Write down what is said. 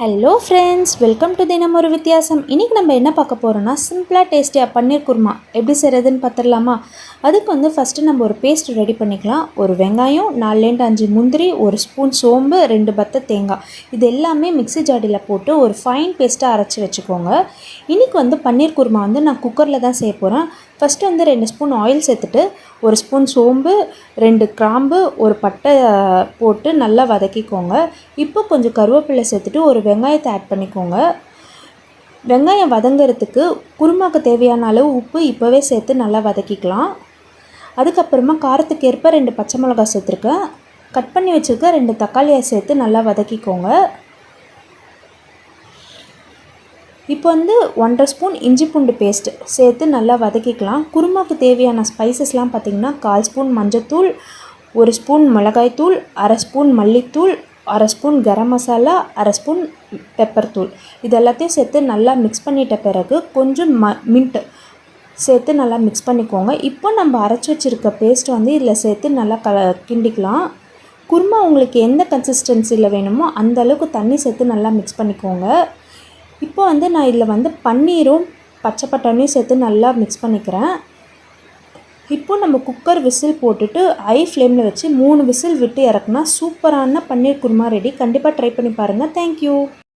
Hello friends, welcome to தினம் ஒரு வித்தியாசம். இன்றைக்கி நம்ம என்ன பார்க்க போகிறோன்னா, சிம்பிளாக டேஸ்டியாக பன்னீர் குருமா எப்படி செய்கிறதுன்னு பார்த்துடலாமா? அதுக்கு வந்து ஃபஸ்ட்டு நம்ம ஒரு பேஸ்ட் ரெடி பண்ணிக்கலாம். ஒரு வெங்காயம், 4-5 முந்திரி, ஒரு ஸ்பூன் சோம்பு, 2 பத்தை தேங்காய், இது எல்லாமே மிக்ஸி ஜாடியில் போட்டு ஒரு ஃபைன் பேஸ்ட்டாக அரைச்சி வச்சுக்கோங்க. இன்றைக்கி வந்து பன்னீர் குருமா வந்து நான் குக்கரில் தான் செய்ய போகிறேன். ஃபஸ்ட்டு வந்து 2 ஸ்பூன் ஆயில் சேர்த்துட்டு, ஒரு ஸ்பூன் சோம்பு, 2 கிராம்பு, ஒரு பட்டை போட்டு நல்லா வதக்கிக்கோங்க. இப்போ கொஞ்சம் கருவேப்பிலை சேர்த்துட்டு ஒரு வெங்காயத்தை ஆட் பண்ணிக்கோங்க. வெங்காயம் வதங்கிறதுக்கு குருமாக்கு தேவையான அளவு உப்பு இப்போவே சேர்த்து நல்லா வதக்கிக்கலாம். அதுக்கப்புறமா காரத்துக்கு ஏற்ப 2 பச்சை மிளகாய் சேர்த்துருக்கேன். கட் பண்ணி வச்சுருக்க 2 தக்காளியை சேர்த்து நல்லா வதக்கிக்கோங்க. இப்போ வந்து 1.5 ஸ்பூன் இஞ்சி பூண்டு பேஸ்ட்டு சேர்த்து நல்லா வதக்கிக்கலாம். குருமாவுக்கு தேவையான ஸ்பைசஸ்லாம் பார்த்திங்கன்னா 1/4 ஸ்பூன் மஞ்சத்தூள், 1 ஸ்பூன் மிளகாய்த்தூள், 1/2 ஸ்பூன் மல்லித்தூள், 1/2 spoon garam masala, 1/2 spoon pepper தூள், இது எல்லாத்தையும் சேர்த்து நல்லா மிக்ஸ் பண்ணிட்ட பிறகு கொஞ்சம் மின்ட் சேர்த்து நல்லா மிக்ஸ் பண்ணிக்கோங்க. இப்போ நம்ம அரைச்சி வச்சுருக்க பேஸ்ட் வந்து இதில் சேர்த்து நல்லா கிண்டிக்கலாம். குருமா உங்களுக்கு எந்த கன்சிஸ்டன்சியில் வேணுமோ அந்த அளவுக்கு தண்ணி சேர்த்து நல்லா மிக்ஸ் பண்ணிக்கோங்க. இப்போ வந்து நான் இதில் வந்து பன்னீரும் பச்சை பட்டாணியும் சேர்த்து நல்லா மிக்ஸ் பண்ணிக்கிறேன். இப்போது நம்ம குக்கர் விசில் போட்டுட்டு ஹை ஃப்ளேமில் வச்சு 3 விசில் விட்டு இறக்குனா சூப்பரான பன்னீர் குருமா ரெடி. கண்டிப்பாக ட்ரை பண்ணி பாருங்கள். தேங்க்யூ.